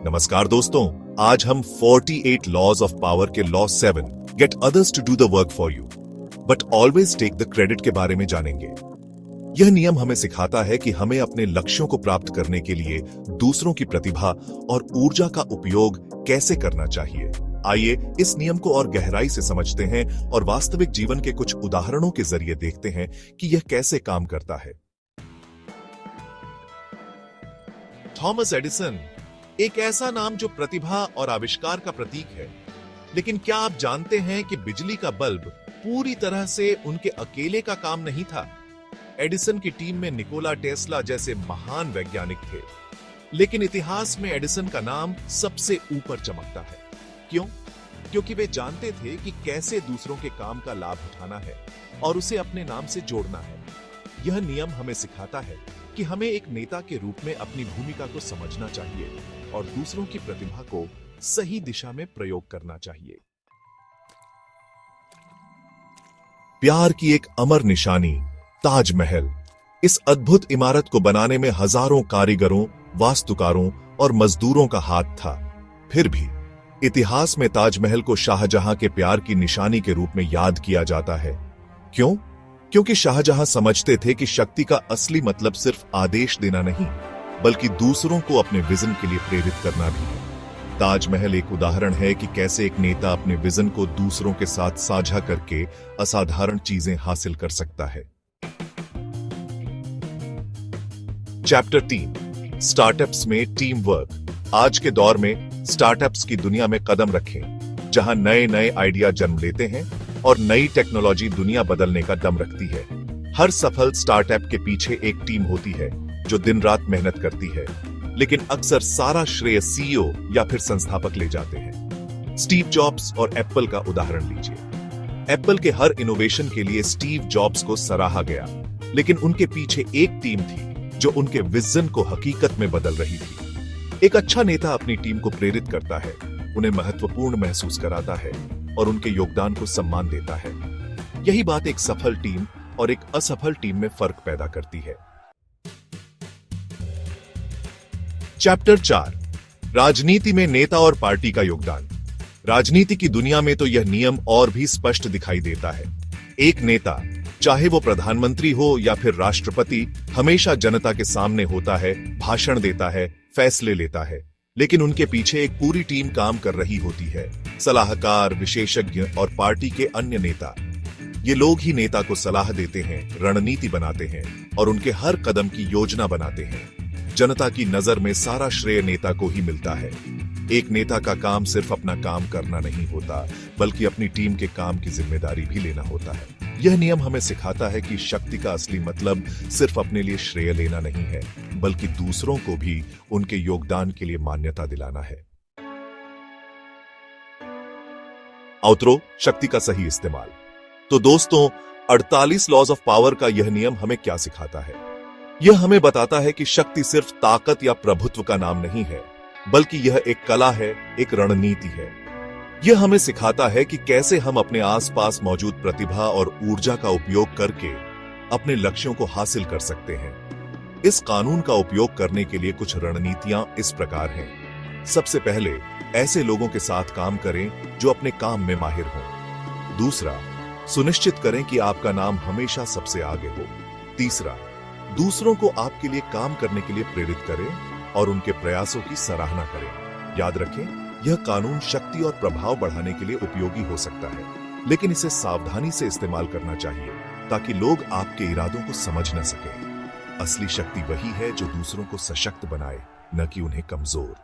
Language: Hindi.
नमस्कार दोस्तों, आज हम 48 लॉज ऑफ पावर के law 7 get others to do the work for you but always take the credit के बारे में जानेंगे। यह नियम हमें सिखाता है कि हमें अपने लक्ष्यों को प्राप्त करने के लिए दूसरों की प्रतिभा और ऊर्जा का उपयोग कैसे करना चाहिए। आइए इस नियम को और गहराई से समझते हैं और वास्तविक जीवन के कुछ उदाहरणों के जरिए देखते हैं कि यह कैसे काम करता है। थॉमस एडिसन एक ऐसा नाम जो प्रतिभा और आविष्कार का प्रतीक है, लेकिन क्या आप जानते हैं कि बिजली का बल्ब पूरी तरह से उनके अकेले का काम नहीं था। एडिसन की टीम में निकोला टेस्ला जैसे महान वैज्ञानिक थे, लेकिन इतिहास में एडिसन का नाम सबसे ऊपर चमकता है। क्यों? क्योंकि वे जानते थे कि कैसे दूसरों के काम का लाभ उठाना है और उसे अपने नाम से जोड़ना है। यह नियम हमें सिखाता है कि हमें एक नेता के रूप में अपनी भूमिका को समझना चाहिए और दूसरों की प्रतिभा को सही दिशा में प्रयोग करना चाहिए। प्यार की एक अमर निशानी ताजमहल। इस अद्भुत इमारत को बनाने में हजारों कारीगरों, वास्तुकारों और मजदूरों का हाथ था। फिर भी इतिहास में ताजमहल को शाहजहां के प्यार की निशानी के रूप में याद किया जाता है। क्यों? क्योंकि शाहजहां समझते थे कि शक्ति का असली मतलब सिर्फ आदेश देना नहीं, बल्कि दूसरों को अपने विजन के लिए प्रेरित करना भी है। ताजमहल एक उदाहरण है कि कैसे एक नेता अपने विजन को दूसरों के साथ साझा करके असाधारण चीजें हासिल कर सकता है। चैप्टर 3 स्टार्टअप्स में टीम वर्क। आज के दौर में स्टार्टअप्स की दुनिया में कदम रखें, जहां नए नए आइडिया जन्म लेते हैं और नई टेक्नोलॉजी दुनिया बदलने का दम रखती है। हर सफल स्टार्टअप के पीछे एक टीम होती है जो दिन रात मेहनत करती है, लेकिन अक्सर सारा श्रेय सीईओ या फिर संस्थापक ले जाते हैं। स्टीव जॉब्स और एप्पल का उदाहरण लीजिए। एप्पल के हर इनोवेशन के लिए स्टीव जॉब्स को सराहा गया, लेकिन उनके पीछे एक टीम थी जो उनके विजन को हकीकत में बदल रही थी। एक अच्छा नेता अपनी टीम को प्रेरित करता है, उन्हें महत्वपूर्ण महसूस कराता है और उनके योगदान को सम्मान देता है। यही बात एक सफल टीम और एक असफल टीम में फर्क पैदा करती है। चैप्टर 4 राजनीति में नेता और पार्टी का योगदान। राजनीति की दुनिया में तो यह नियम और भी स्पष्ट दिखाई देता है। एक नेता, चाहे वो प्रधानमंत्री हो या फिर राष्ट्रपति, हमेशा जनता के सामने होता है, भाषण देता है, फैसले लेता है, लेकिन उनके पीछे एक पूरी टीम काम कर रही होती है। सलाहकार, विशेषज्ञ और पार्टी के अन्य नेता। ये लोग ही नेता को सलाह देते हैं, रणनीति बनाते हैं और उनके हर कदम की योजना बनाते हैं। जनता की नजर में सारा श्रेय नेता को ही मिलता है। एक नेता का काम सिर्फ अपना काम करना नहीं होता, बल्कि अपनी टीम के काम की जिम्मेदारी भी लेना होता है। यह नियम हमें सिखाता है कि शक्ति का असली मतलब सिर्फ अपने लिए श्रेय लेना नहीं है, बल्कि दूसरों को भी उनके योगदान के लिए मान्यता दिलाना है। आउटरो, शक्ति का सही इस्तेमाल। तो दोस्तों, 48 लॉज ऑफ पावर का यह नियम हमें क्या सिखाता है? यह हमें बताता है कि शक्ति सिर्फ ताकत या प्रभुत्व का नाम नहीं है, बल्कि यह एक कला है, एक रणनीति है। यह हमें सिखाता है कि कैसे हम अपने आसपास मौजूद प्रतिभा और ऊर्जा का उपयोग करके अपने लक्ष्यों को हासिल कर सकते हैं। इस कानून का उपयोग करने के लिए कुछ रणनीतियां इस प्रकार हैं। सबसे पहले, ऐसे लोगों के साथ काम करें जो अपने काम में माहिर हों। दूसरा, सुनिश्चित करें कि आपका नाम हमेशा सबसे आगे हो। तीसरा, दूसरों को आपके लिए काम करने के लिए प्रेरित करें और उनके प्रयासों की सराहना करें। याद रखें, यह कानून शक्ति और प्रभाव बढ़ाने के लिए उपयोगी हो सकता है, लेकिन इसे सावधानी से इस्तेमाल करना चाहिए ताकि लोग आपके इरादों को समझ न सकें। असली शक्ति वही है जो दूसरों को सशक्त बनाए, न कि उन्हें कमजोर।